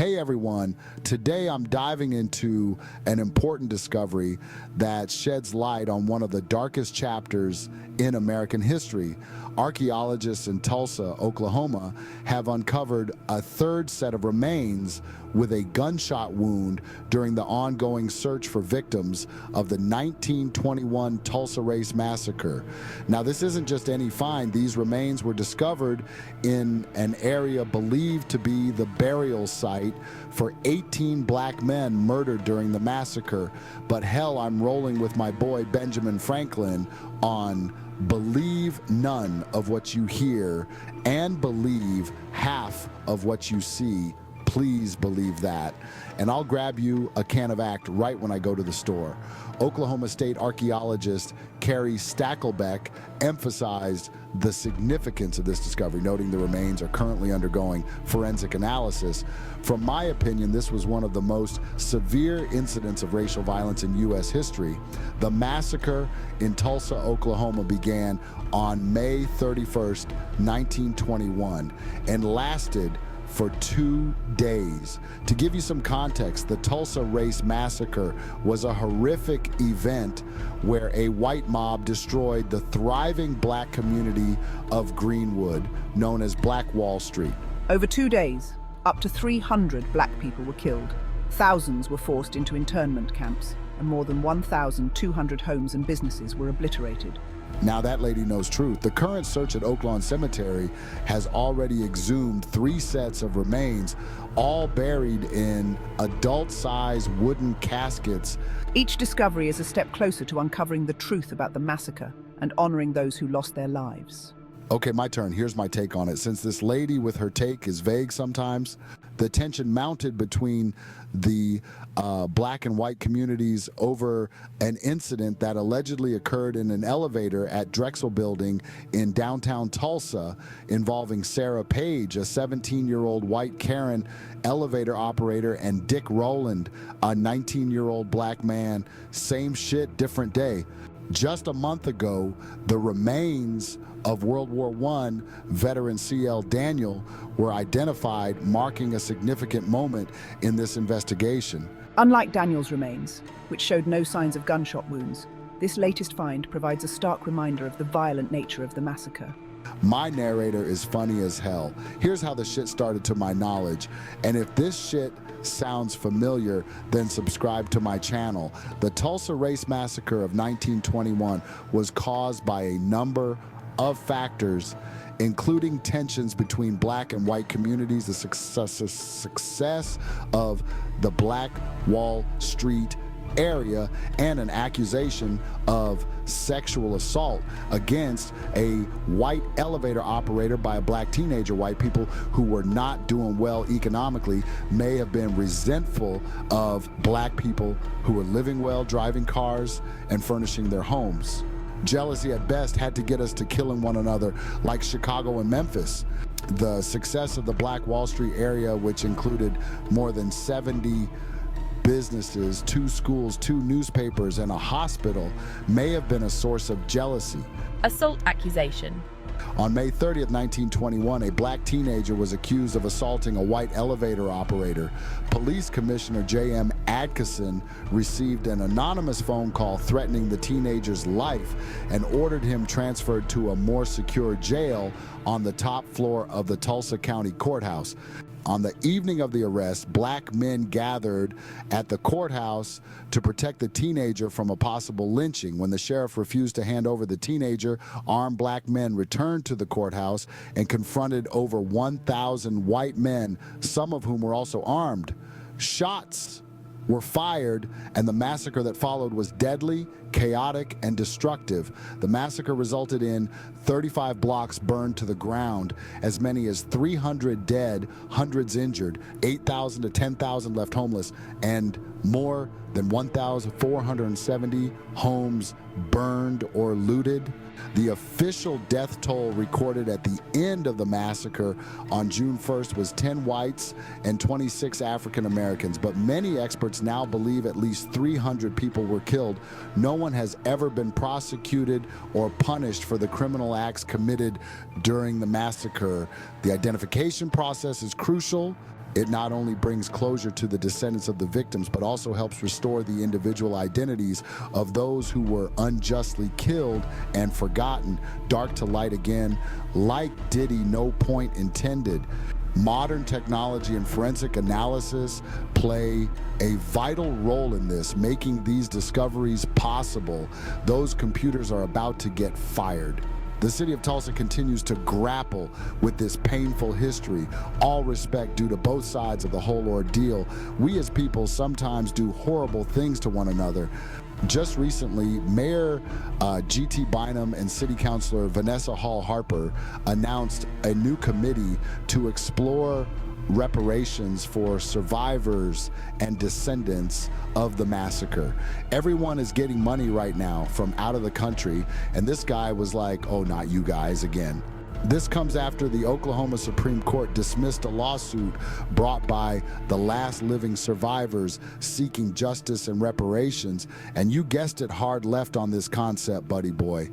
Hey everyone, today I'm diving into an important discovery that sheds light on one of the darkest chapters in American history. Archaeologists in Tulsa, Oklahoma have uncovered a third set of remains with a gunshot wound during the ongoing search for victims of the 1921 Tulsa Race Massacre. Now, this isn't just any find. These remains were discovered in an area believed to be the burial site for 18 black men murdered during the massacre. But hell, I'm rolling with my boy Benjamin Franklin on believe none of what you hear and believe half of what you see. Please believe that. And I'll grab you a can of Act right when I go to the store. Oklahoma State archaeologist Carrie Stackelbeck emphasized the significance of this discovery, noting the remains are currently undergoing forensic analysis. From my opinion, this was one of the most severe incidents of racial violence in U.S. history. The massacre in Tulsa, Oklahoma began on May 31st, 1921, and lasted for 2 days. To give you some context, the Tulsa Race Massacre was a horrific event where a white mob destroyed the thriving black community of Greenwood, known as Black Wall Street. Over 2 days, up to 300 black people were killed. Thousands were forced into internment camps, and more than 1,200 homes and businesses were obliterated. Now that lady knows truth. The current search at Oak Lawn Cemetery has already exhumed 3 sets of remains, all buried in adult-sized wooden caskets. Each discovery is a step closer to uncovering the truth about the massacre and honoring those who lost their lives. Okay, my turn. Here's my take on it. Since this lady with her take is vague sometimes, the tension mounted between the black and white communities over an incident that allegedly occurred in an elevator at Drexel Building in downtown Tulsa involving Sarah Page, a 17-year-old white Karen elevator operator, and Dick Rowland, a 19-year-old black man. Same shit, different day. Just a month ago, the remains of World War I veteran C.L. Daniel were identified, marking a significant moment in this investigation. Unlike Daniel's remains, which showed no signs of gunshot wounds, this latest find provides a stark reminder of the violent nature of the massacre. My narrator is funny as hell. Here's how the shit started to my knowledge. And if this shit sounds familiar, then subscribe to my channel. The Tulsa Race Massacre of 1921 was caused by a number of factors, including tensions between black and white communities, the success of the Black Wall Street area, and an accusation of sexual assault against a white elevator operator by a black teenager. White people who were not doing well economically may have been resentful of black people who were living well, driving cars, and furnishing their homes. Jealousy at best had to get us to killing one another, like Chicago and Memphis. The success of the Black Wall Street area, which included more than 70 businesses, 2 schools, 2 newspapers, and a hospital, may have been a source of jealousy. Assault accusation. On May 30th, 1921, a black teenager was accused of assaulting a white elevator operator. Police Commissioner J.M. Adkison received an anonymous phone call threatening the teenager's life and ordered him transferred to a more secure jail on the top floor of the Tulsa County Courthouse. On the evening of the arrest, black men gathered at the courthouse to protect the teenager from a possible lynching. When the sheriff refused to hand over the teenager, armed black men returned to the courthouse and confronted over 1,000 white men, some of whom were also armed. Shots were fired, and the massacre that followed was deadly, chaotic, and destructive. The massacre resulted in 35 blocks burned to the ground, as many as 300 dead, hundreds injured, 8,000 to 10,000 left homeless, and more than 1,470 homes burned or looted. The official death toll recorded at the end of the massacre on June 1st was 10 whites and 26 African Americans, but many experts now believe at least 300 people were killed. No one has ever been prosecuted or punished for the criminal acts committed during the massacre. The identification process is crucial. It not only brings closure to the descendants of the victims, but also helps restore the individual identities of those who were unjustly killed and forgotten, dark to light again, like Diddy, no point intended. Modern technology and forensic analysis play a vital role in this, making these discoveries possible. Those computers are about to get fired. The city of Tulsa continues to grapple with this painful history. All respect due to both sides of the whole ordeal. We as people sometimes do horrible things to one another. Just recently, Mayor G.T. Bynum and City Councilor Vanessa Hall Harper announced a new committee to explore reparations for survivors and descendants of the massacre. Everyone is getting money right now from out of the country, and this guy was like, oh, not you guys again. This comes after the Oklahoma Supreme Court dismissed a lawsuit brought by the last living survivors seeking justice and reparations, and you guessed it, hard left on this concept, buddy boy.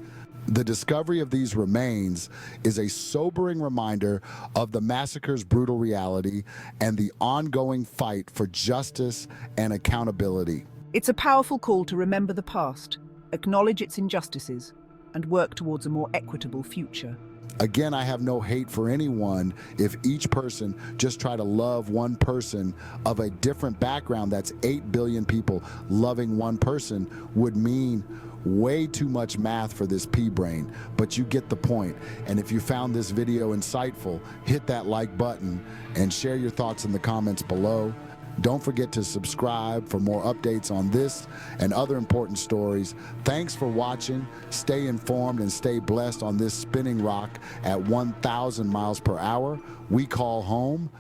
The discovery of these remains is a sobering reminder of the massacre's brutal reality and the ongoing fight for justice and accountability. It's a powerful call to remember the past, acknowledge its injustices, and work towards a more equitable future. Again, I have no hate for anyone if each person just try to love one person of a different background. That's 8 billion people loving one person would mean way too much math for this pea brain, but you get the point. And if you found this video insightful, hit that like button and share your thoughts in the comments below. Don't forget to subscribe for more updates on this and other important stories. Thanks for watching. Stay informed and stay blessed on this spinning rock at 1,000 miles per hour we call home.